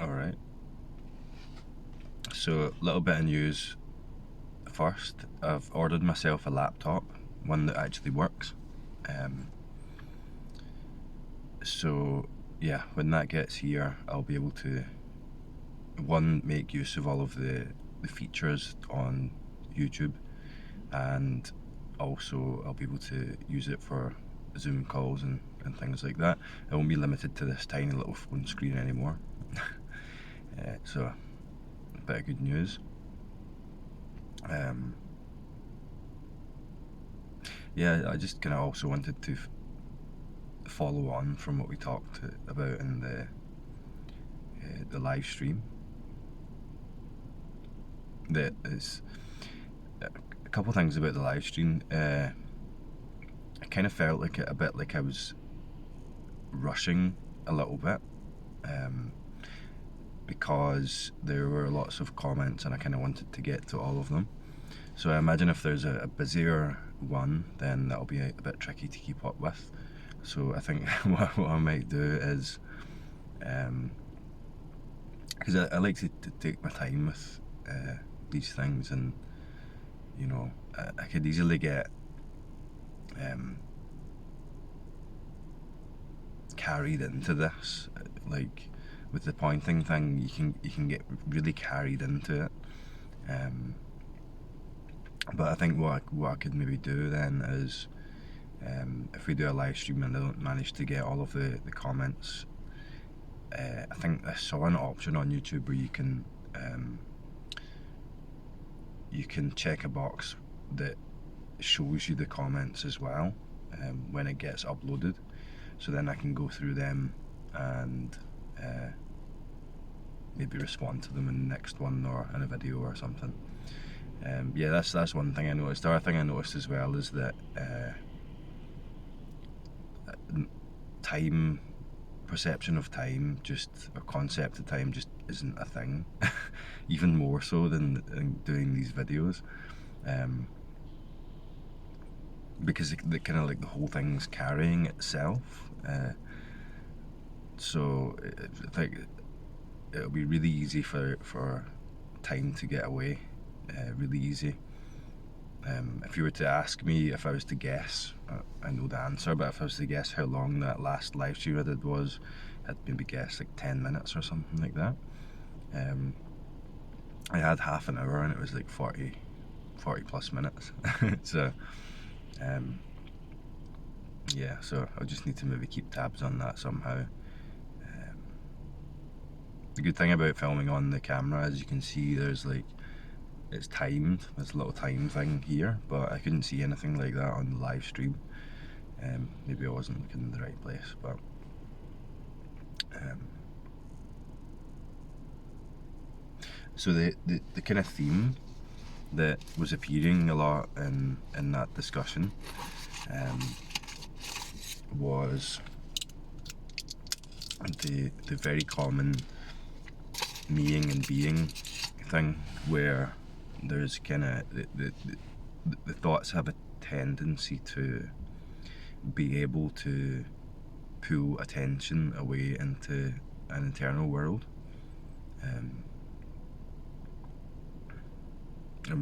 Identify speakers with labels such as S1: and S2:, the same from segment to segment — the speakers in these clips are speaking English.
S1: Alright. So, a little bit of news first. I've ordered myself a laptop, one that actually works. Um, so, yeah, when that gets here, I'll be able to, one, make use of all of the features on YouTube, and also I'll be able to use it for Zoom calls and things like that. I won't be limited to this tiny little phone screen anymore. So, a bit of good news. Yeah, I just kind of also wanted to follow on from what we talked about in the live stream. That is a couple of things about the live stream. I kind of felt like a bit like I was rushing a little bit, because there were lots of comments and I kind of wanted to get to all of them. So I imagine if there's a busier one, then that'll be a bit tricky to keep up with. So I think what I might do is, because I like to take my time with these things, and you know, I could easily get carried into this. Like with the pointing thing, you can get really carried into it. But I think what I could maybe do then is, if we do a live stream and I don't manage to get all of the comments, I think I saw an option on YouTube where you can check a box that shows you the comments as well, when it gets uploaded. So then I can go through them and maybe respond to them in the next one or in a video or something. Yeah, that's one thing I noticed. The other thing I noticed as well is that time, perception of time, just a concept of time, just isn't a thing. Even more so than doing these videos, because the kind of like the whole thing's carrying itself. So I think it'll be really easy for time to get away, really easy. If you were to ask me, if I was to guess, I know the answer, but if I was to guess how long that last live stream I did was, I'd maybe guess like 10 minutes or something like that. I had half an hour and it was like 40 plus minutes. So, yeah, so I just need to maybe keep tabs on that somehow. The good thing about filming on the camera is you can see there's like, it's timed, there's a little time thing here, but I couldn't see anything like that on the live stream. Maybe I wasn't looking in the right place, but so the kind of theme that was appearing a lot in that discussion was the very common meing and being thing, where there's kind of the thoughts have a tendency to be able to pull attention away into an internal world. And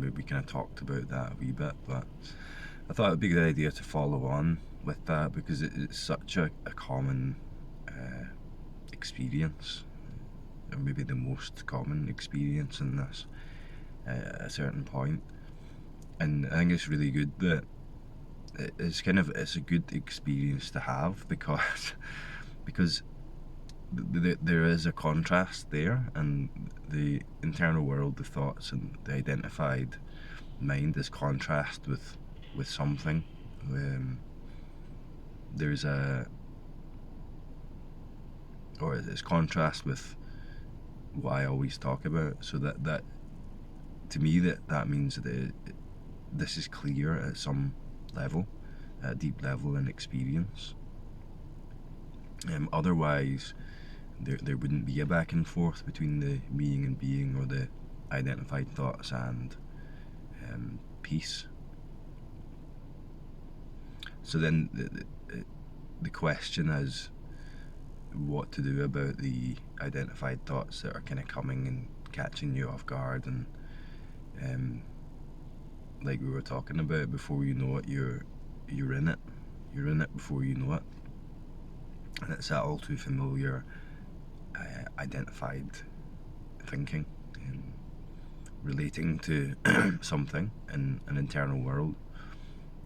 S1: we kind of talked about that a wee bit, but I thought it would be a good idea to follow on with that, because it's such a common experience, or maybe the most common experience in this at a certain point. And I think it's really good that it's a good experience to have, because because there is a contrast there, and the internal world, the thoughts, and the identified mind is contrast with something. There's or it's contrast with what I always talk about. So that to me that means that this is clear at some level, a deep level in experience. Otherwise, there wouldn't be a back and forth between the meaning and being, or the identified thoughts and peace. So then the question is, what to do about the identified thoughts that are kind of coming and catching you off guard, and like we were talking about, before you know it, you're in it. You're in it before you know it, and it's that all too familiar identified thinking and relating to something in an internal world.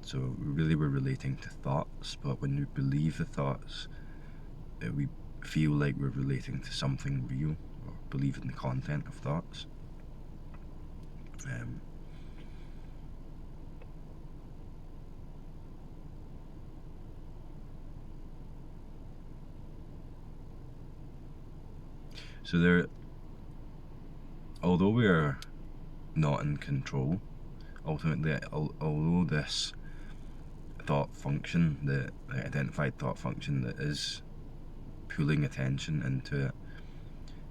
S1: So really we're relating to thoughts, but when we believe the thoughts, we feel like we're relating to something real, or believe in the content of thoughts. So there, although we're not in control, ultimately, although this thought function, the identified thought function that is pulling attention into it,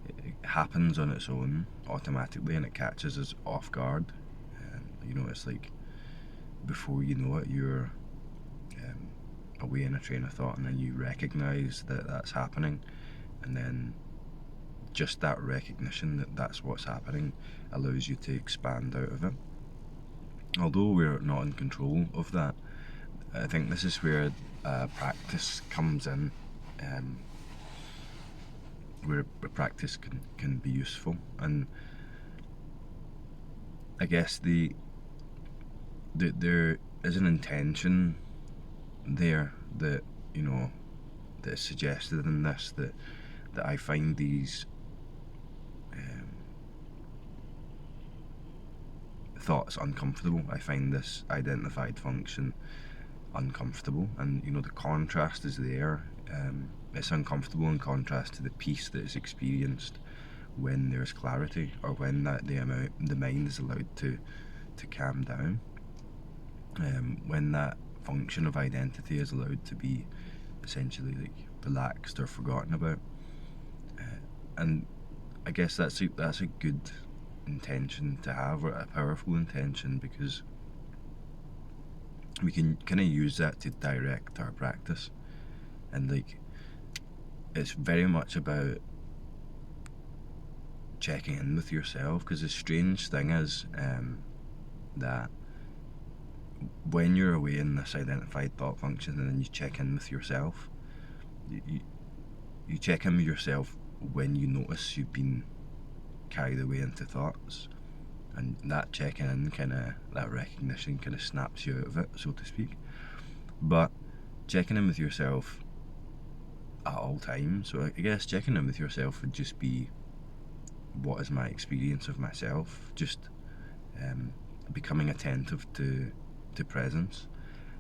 S1: it happens on its own automatically, and it catches us off guard. It's like before you know it, you're away in a train of thought, and then you recognize that that's happening, and then just that recognition that that's what's happening allows you to expand out of it. Although we're not in control of that, I think this is where practice comes in, where practice can be useful. And I guess there is an intention there that that is suggested in this, that I find these thoughts uncomfortable. I find this identified function uncomfortable, and the contrast is there. It's uncomfortable in contrast to the peace that is experienced when there's clarity, or when the mind is allowed to calm down. When that function of identity is allowed to be essentially like relaxed or forgotten about. And I guess that's a good intention to have, or a powerful intention, because we can kind of use that to direct our practice. And like, it's very much about checking in with yourself, because the strange thing is that when you're away in this identified thought function, and then you check in with yourself, you check in with yourself when you notice you've been carried away into thoughts, and that checking in, that recognition kind of snaps you out of it, so to speak. But checking in with yourself at all times, so I guess checking in with yourself would just be, what is my experience of myself? Just becoming attentive to presence,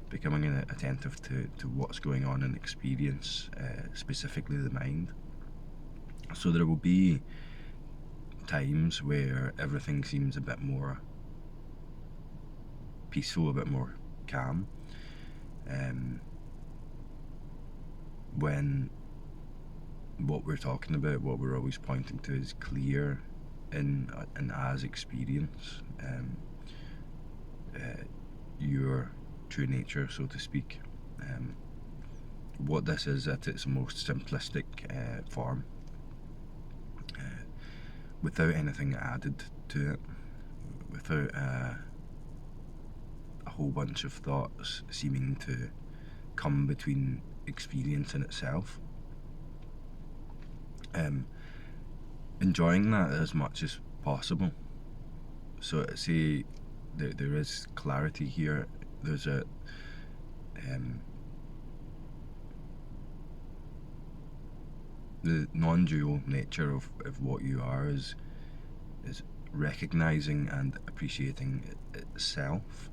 S1: becoming attentive to what's going on in experience, specifically the mind. So there will be times where everything seems a bit more peaceful, a bit more calm, when what we're talking about, what we're always pointing to, is clear in as experience, your true nature, so to speak. What this is at its most simplistic form, without anything added to it, without a whole bunch of thoughts seeming to come between experience and itself. Enjoying that as much as possible. So say there is clarity here, there's a the non-dual nature of what you are is recognizing and appreciating itself,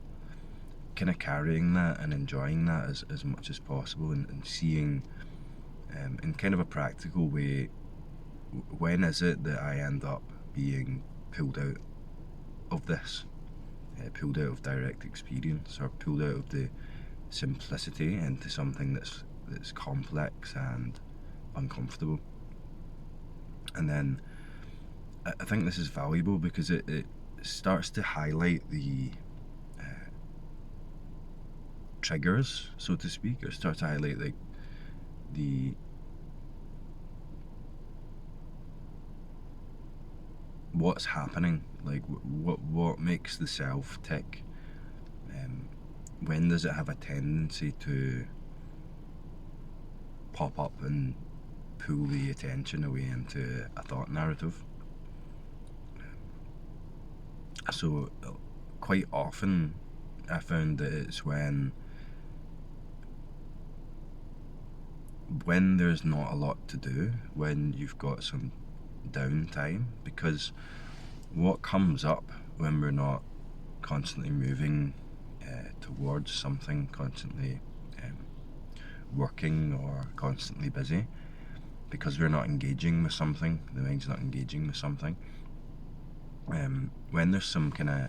S1: kind of carrying that and enjoying that as much as possible, and seeing in kind of a practical way, when is it that I end up being pulled out of this, pulled out of direct experience, or pulled out of the simplicity into something that's complex and uncomfortable. And then I think this is valuable because it starts to highlight the triggers, so to speak, or starts to highlight the what's happening, like what makes the self tick. When does it have a tendency to pop up and pull the attention away into a thought narrative? So quite often I found that it's when there's not a lot to do, when you've got some downtime, because what comes up when we're not constantly moving towards something, constantly working or constantly busy, because we're not engaging with something, the mind's not engaging with something. When there's some kind of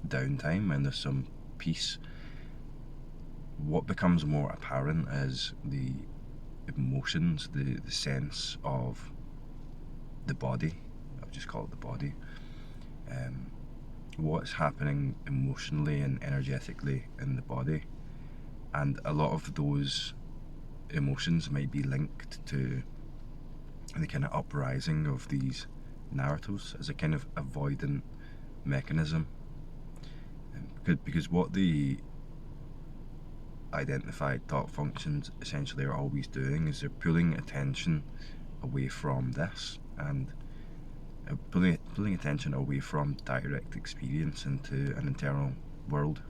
S1: downtime, when there's some peace, what becomes more apparent is the emotions, the sense of the body. I'll just call it the body. What's happening emotionally and energetically in the body. And a lot of those emotions might be linked to the kind of uprising of these narratives as a kind of avoidant mechanism. Because what the identified thought functions essentially are always doing is they're pulling attention away from this, and pulling attention away from direct experience into an internal world,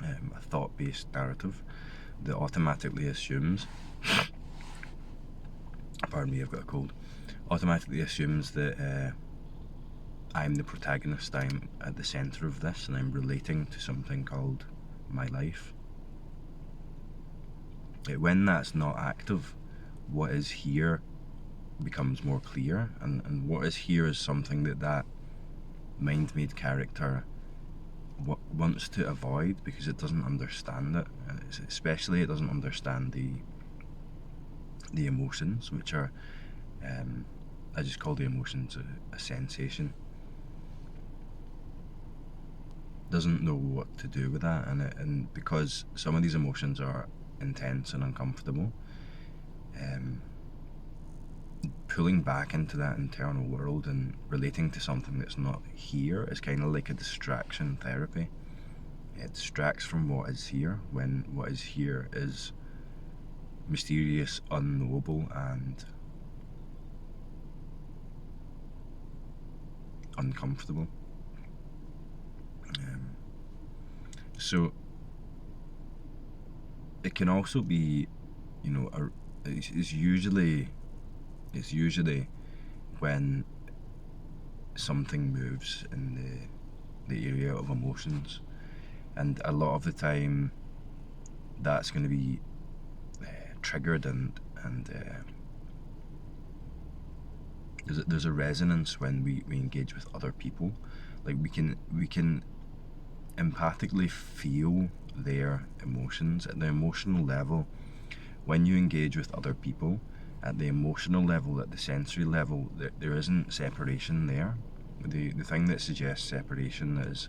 S1: a thought-based narrative that automatically assumes pardon me, I've got a cold, automatically assumes that I'm the protagonist, I'm at the centre of this, and I'm relating to something called my life. When that's not active, what is here becomes more clear, and what is here is something that mind-made character wants to avoid because it doesn't understand it. Especially it doesn't understand the emotions, which are I just call the emotions a sensation. Doesn't know what to do with that, and because some of these emotions are intense and uncomfortable, pulling back into that internal world and relating to something that's not here is kind of like a distraction therapy. It distracts from what is here, when what is here is mysterious, unknowable, and uncomfortable. So it can also be, it's usually when something moves in the area of emotions, and a lot of the time that's going to be triggered and there's a resonance when we engage with other people. Like we can empathically feel their emotions at the emotional level. When you engage with other people at the emotional level, at the sensory level, there isn't separation there. The thing that suggests separation is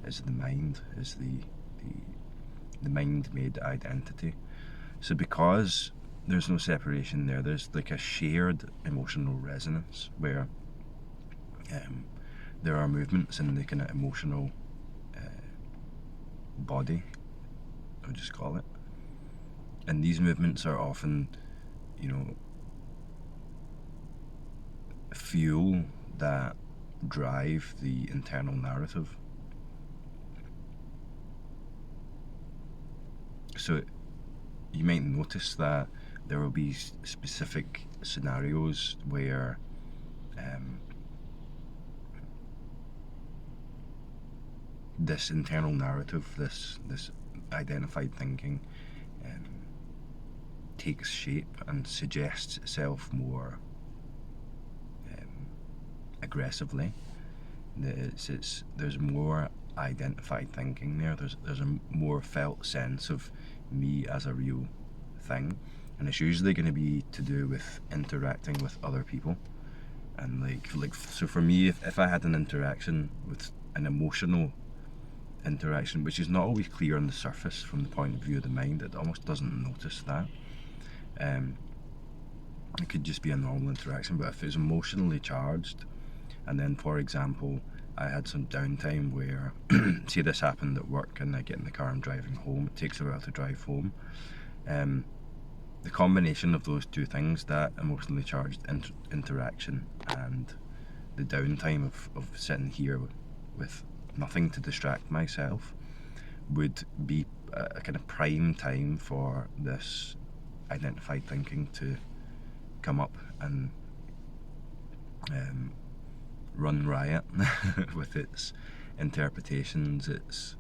S1: the mind, is the mind-made identity. So because there's no separation there, there's like a shared emotional resonance where there are movements in the kind of emotional body, I'll just call it. And these movements are often, fuel that drive the internal narrative. So you might notice that there will be specific scenarios where this internal narrative, this identified thinking, takes shape and suggests itself more aggressively. There's more identified thinking there. There's a more felt sense of me as a real thing, and it's usually going to be to do with interacting with other people. And like so for me, if I had an interaction with an emotional interaction, which is not always clear on the surface from the point of view of the mind, it almost doesn't notice that. it could just be a normal interaction. But if it's emotionally charged, and then, for example, I had some downtime where, say this happened at work, and I get in the car and driving home. It takes a while to drive home. The combination of those two things, that emotionally charged interaction and the downtime of sitting here with nothing to distract myself, would be a kind of prime time for this identified thinking to come up and run riot with its interpretations, its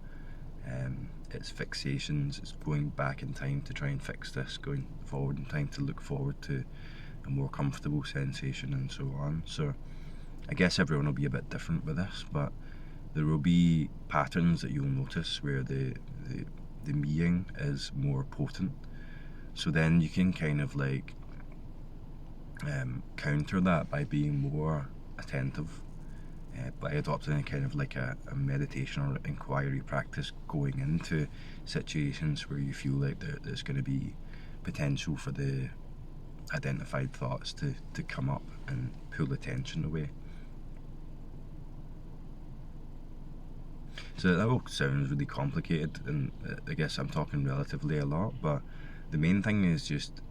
S1: fixations. It's going back in time to try and fix this, going forward in time to look forward to a more comfortable sensation, and so on. So I guess everyone will be a bit different with this, but there will be patterns that you'll notice where the meing is more potent. So then you can kind of like counter that by being more attentive, by adopting a kind of like a meditation or inquiry practice going into situations where you feel like there's going to be potential for the identified thoughts to come up and pull attention away. So that all sounds really complicated, and I guess I'm talking relatively a lot, but the main thing is just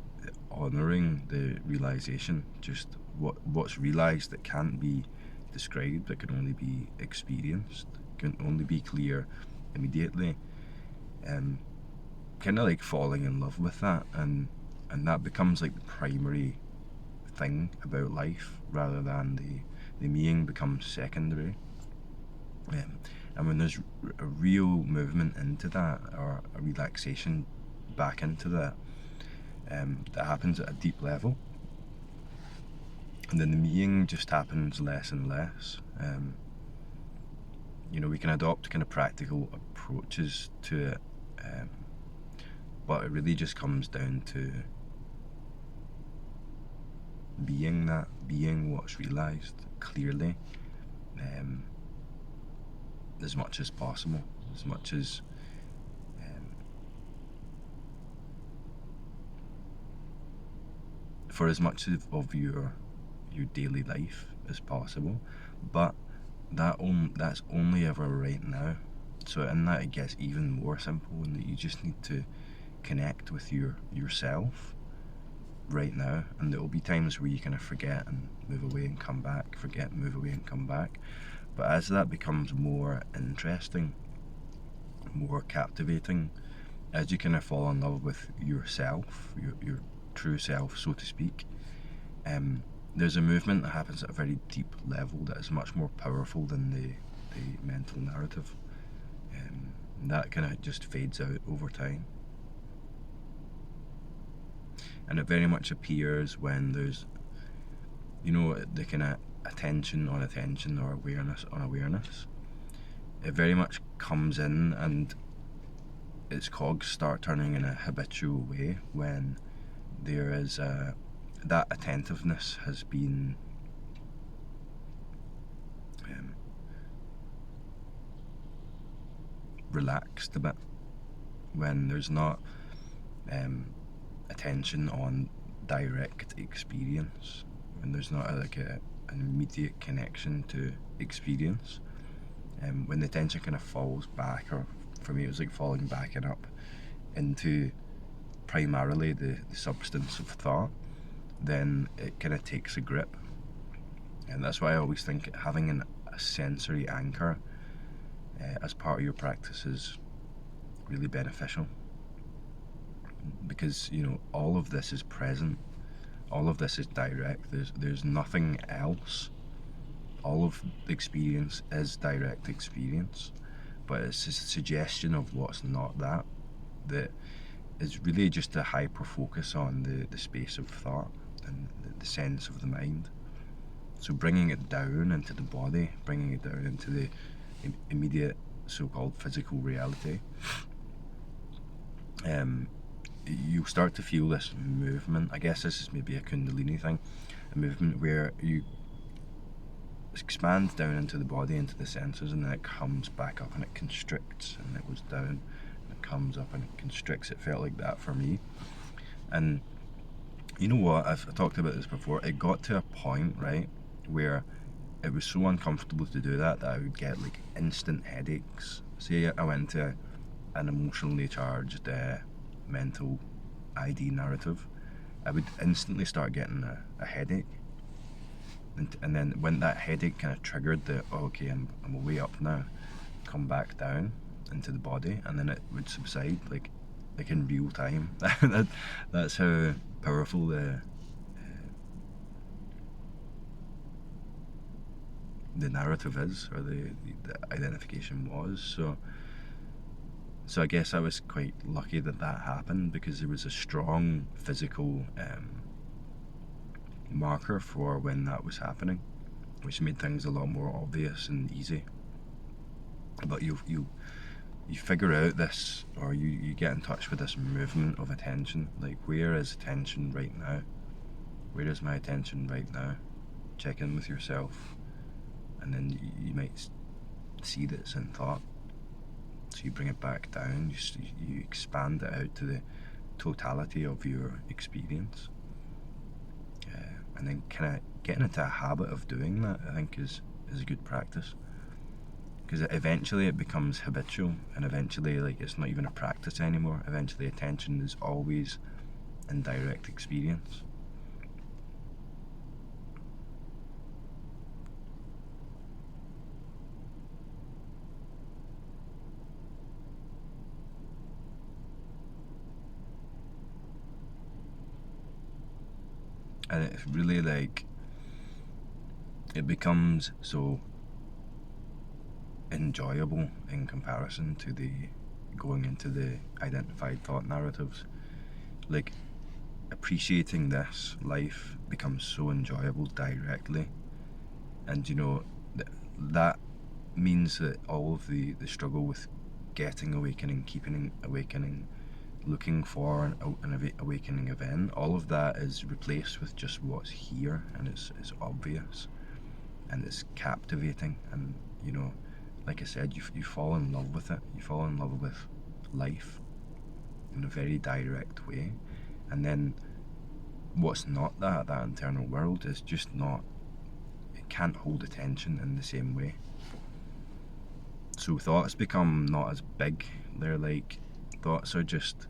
S1: honouring the realisation, just what's realised that can't be described, that can only be experienced, can only be clear immediately. Kind of like falling in love with that, and that becomes like the primary thing about life, rather than the meaning becomes secondary. And when there's a real movement into that, or a relaxation back into that, that happens at a deep level, and then the meaning just happens less and less. We can adopt kind of practical approaches to it, but it really just comes down to being what's realised clearly, as much as possible, as much as for as much of your daily life as possible. But that's only ever right now. So in that, it gets even more simple, in that you just need to connect with yourself right now, and there will be times where you kind of forget and move away and come back, forget, move away and come back. But as that becomes more interesting, more captivating, as you kind of fall in love with yourself, your true self, so to speak, there's a movement that happens at a very deep level that is much more powerful than the mental narrative. That kind of just fades out over time. And it very much appears when there's, the kind of attention on attention, or awareness on awareness. It very much comes in, and its cogs start turning in a habitual way when there is that attentiveness has been relaxed a bit, when there's not attention on direct experience, when there's not an immediate connection to experience, when the attention kind of falls back, or for me it was like falling back and up into primarily the substance of thought, then it kind of takes a grip. And that's why I always think having a sensory anchor as part of your practice is really beneficial, because all of this is present, all of this is direct. There's nothing else. All of the experience is direct experience, but it's a suggestion of what's not that is really just a hyper focus on the space of thought and the sense of the mind. So bringing it down into the body, bringing it down into the immediate so-called physical reality, you start to feel this movement. I guess this is maybe a Kundalini thing, a movement where you expand down into the body, into the senses, and then it comes back up and it constricts, and it goes down and it comes up and it constricts. It felt like that for me. And You know what? I've talked about this before. It got to a point, right, where it was so uncomfortable to do that I would get like instant headaches. Say I went to an emotionally charged mental ID narrative, I would instantly start getting a headache. And then when that headache kind of triggered the, oh, okay, I'm way up now, come back down into the body, and then it would subside like in real time. That's how powerful the narrative is, or the identification was. So I guess I was quite lucky that that happened, because there was a strong physical marker for when that was happening, which made things a lot more obvious and easy. But you figure out this, or you get in touch with this movement of attention. Like, where is attention right now? Where is my attention right now? Check in with yourself, and then you might see that it's in thought. So you bring it back down. You expand it out to the totality of your experience, and then kind of getting into a habit of doing that, I think, is a good practice, because eventually it becomes habitual, and eventually, like, it's not even a practice anymore. Eventually attention is always in direct experience. And it's really like, it becomes so enjoyable in comparison to the going into the identified thought narratives. Like, appreciating this life becomes so enjoyable directly, and that means that all of the struggle with getting awakening, keeping awakening, looking for an awakening event, all of that is replaced with just what's here, and it's obvious, and it's captivating, and like I said, you fall in love with it. You fall in love with life in a very direct way, and then what's not that internal world is just not, it can't hold attention in the same way. So thoughts become not as big. They're like, thoughts are just,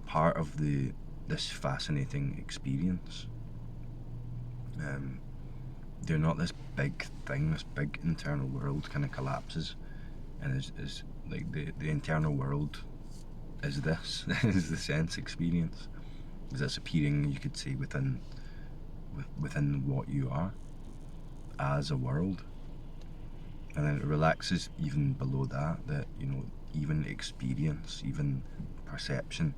S1: part of this fascinating experience. They're not this big thing. This big internal world kind of collapses, and is like the internal world is this is the sense experience. Is this appearing, you could say, within what you are as a world, and then it relaxes even below that. That even experience, even perception,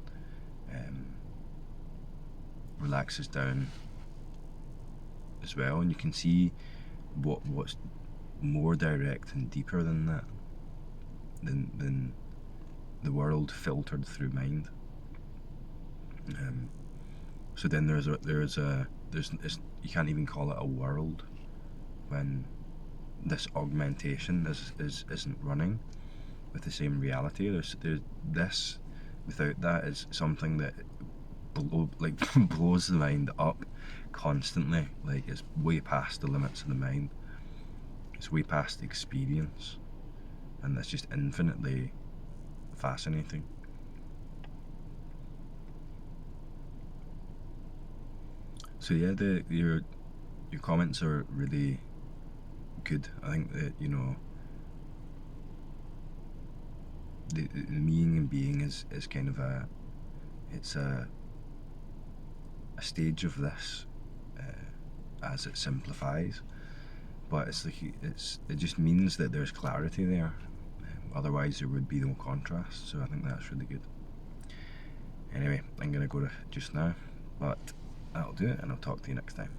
S1: relaxes down as well, and you can see what's more direct and deeper than that, than the world filtered through mind. So then there's you can't even call it a world when this augmentation isn't running with the same reality. There's this, without that, is something that blows the mind up constantly. Like, it's way past the limits of the mind. It's way past experience, and that's just infinitely fascinating. So yeah, your comments are really good. I think that the meaning in being is kind of it's a stage of this, as it simplifies, but it's like it just means that there's clarity there. Otherwise there would be no contrast. So I think that's really good. Anyway, I'm gonna go to just now, but that'll do it, and I'll talk to you next time.